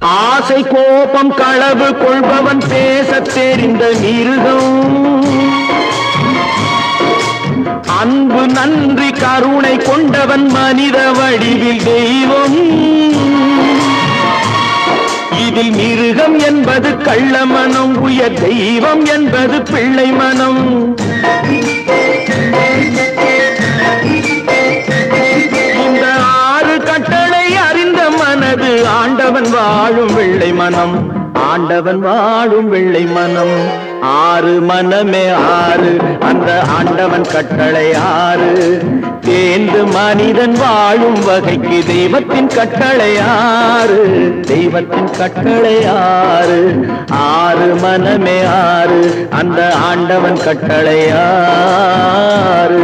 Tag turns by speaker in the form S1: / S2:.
S1: ஆசை கோபம் களவு கொள்பவன் பேசத் தெரிந்த மிருகம், அன்பு நன்றி கருணை கொண்டவன் மனித வடிவில் தெய்வம். இதில் மிருகம் என்பது கள்ள மனம், உயர் தெய்வம் என்பது பிள்ளை மனம். இந்த 6 கட்டளை அறிந்த மனது ஆண்டவன் வாழும் வெள்ளை மனம், ஆண்டவன் வாழும் வெள்ளை மனம். 6 மனமே 6, அந்த ஆண்டவன் கட்டளை 6. தேர்ந்து மனிதன் வாழும் வகைக்கு தெய்வத்தின் கட்டளை 6, தெய்வத்தின் கட்டளை 6. 6 மனமே 6, அந்த ஆண்டவன் கட்டளை 6.